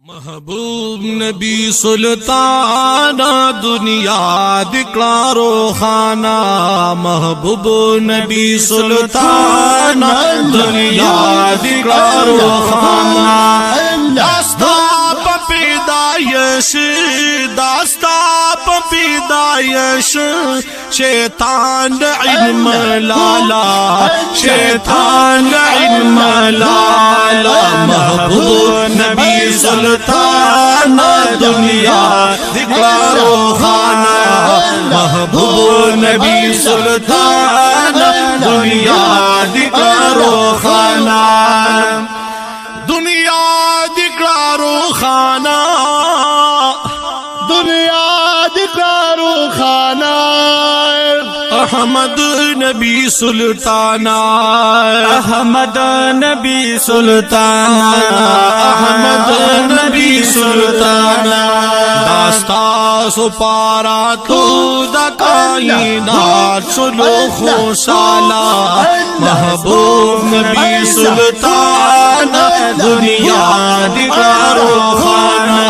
महबूब नबी सुल्ताना दुनिया दिक्लारो खाना। महबूब नबी सुल्ताना दुनिया दिक्लारो खाना। दास्ता पैदायश दास्ता पैदायश शैतान इल्म लाला शैतान इल्म लाला। महबूब नबी सुल्ताना दुनिया दिक्लारो खाना। महबूब नबी सुल्ताना दुनिया दिक्लारो खाना। दुनिया दिक्लारो खाना दुनिया दिक्लारो खाना। अहमद नबी सुल्ताना अहमद नबी सुल्ताना अहमद नबी सुल्ताना। दास्ता सुपारा तो दकाइनात सुलो खुशाला। महबूब नबी सुल्ताना दुनिया दिक्लारो खाना।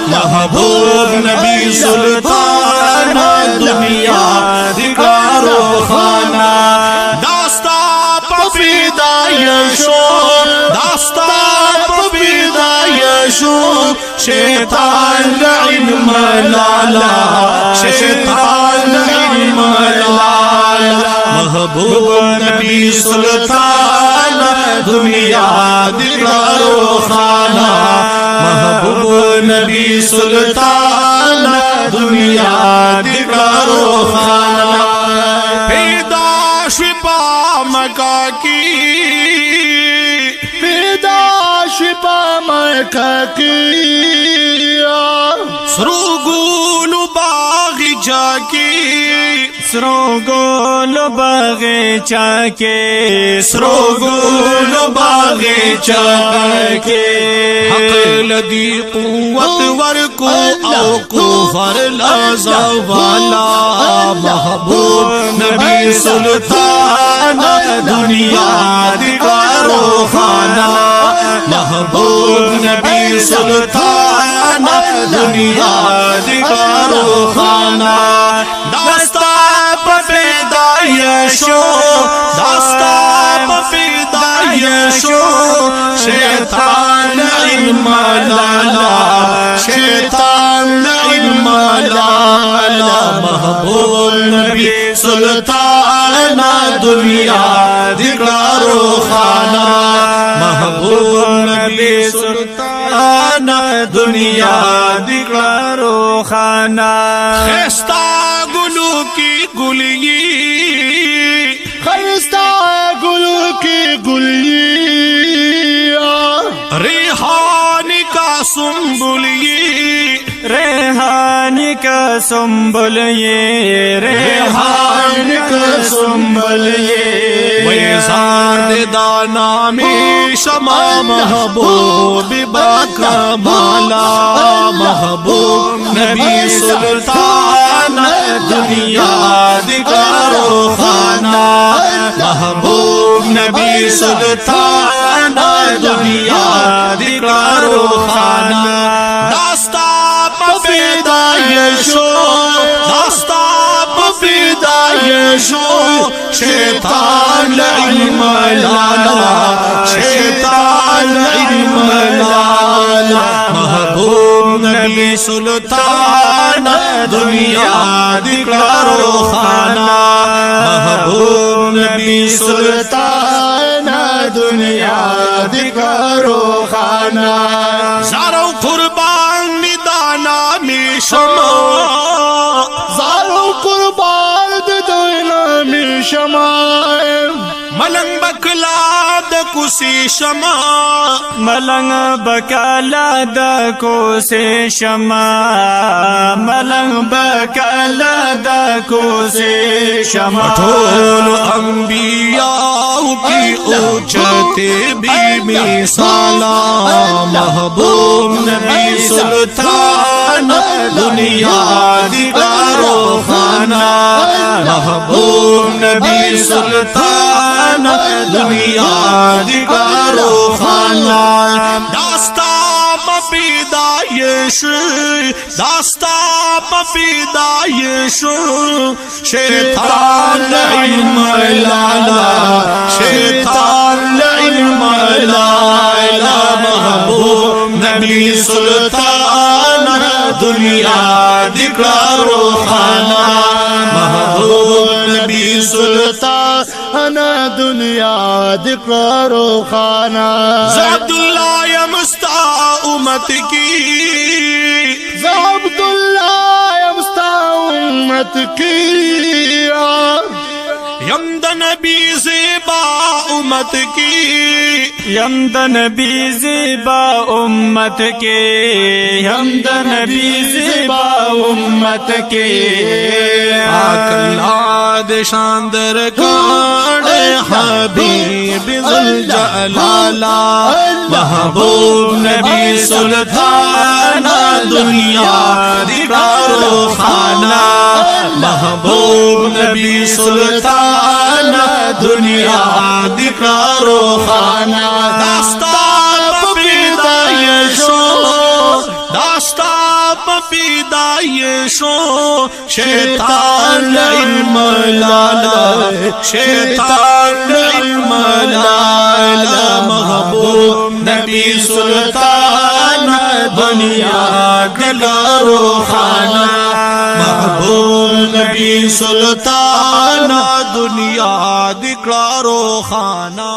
महबूब नबी सुल्ताना दुनिया दिक्लारो खाना। दास्ता पैदायशो दास्ता पैदायशो शैतान इल्म लाला शैतान इल्म लाला। महबूब नबी सुल्ताना दुनिया दिक्लारो खाना। महबूब नबी सुल्ताना दुनिया दिक्लारो खाना। पैदाशिपा मका की पैदाशिपा मका की। सरोगोल बागीचा की सरोगोल बागीचा के सरोगोल बागीचा के। लदी कुव्वत वर को औकुफर लाज़वाला। महबूब नबी सुल्ताना दुनिया दिक्लारो खाना। महबूब नबी सुल्ताना दुनिया दिक्लारो खाना। दास्ता पैदायशो दास्ता पैदायशो शैतान इल्म लाला शैतान इल्म लाला। महबूब नबी सुल्ताना दुनिया दिक्लारो खाना। महबूब नबी सुल्ताना दुनिया दिक्लारो खाना। खस्ता गुलू की गुलिये खस्ता गुलू की गुलिया। रेहान का सुम्बुलिये रेहान का सुम्बुल ये रेहान का सुम्बुल ये। वैज़ाद दाना में शमा महबूब बाका माला। महबूब नबी सुल्ताना दुनिया दिक्लारो खाना। महबूब नबी सुल्ताना दुनिया दिक्लारो खाना। दास्ता पैदायशो दास्ता पैदायशो शैतान इल्म लाला शैतान इल्म लाला। महबूब नबी सुल्ताना दुनिया दिक्लारो खाना। महबूब नबी सुल्ताना दुनिया दिक्लारो खाना। ज़ारो कुर्बान निदाना में शमा ज़ारो कुर्बान दाना में शमा। मलंग बकला दको से शमा मलंग बकला दको से शमा। मलंग बकला दको से शमा। ठोल अंबिया की ऊंचते भी मिसाला। महबूब नबी सुल्ताना दुनिया दिक्लारो खाना। महबूब नबी सुल्ताना दुनिया दिक्लारो खाना। दास्ता پیدایش داستا پیدایش شیطان علم لالا شیطان علم لالا محبوب نبی سلطان دنیا دکڑا روحانا محبوب نبی سلطان دنیا دکڑا روخانہ عبداللہ یا مستا امت کی عبداللہ امستا امت کی یمد نبی زیبا امت کی یمد نبی زیبا امت کے یمد نبی زیبا امت کے پاک اللہ دے شاندر کاڑ حبیب ذوالجلالا محبوب نبی سلطان دنیا دیکھو خانہ محبوب نبی سلطان دنیا دیکھو خانہ داستان پیدایشو داستان پیدایشو شیطان علم لالا شیطان علم لالا محبوب نبی سلطان دنیا دلارو خانہ محبوب نبی سلطان دنیا دکڑارو خانہ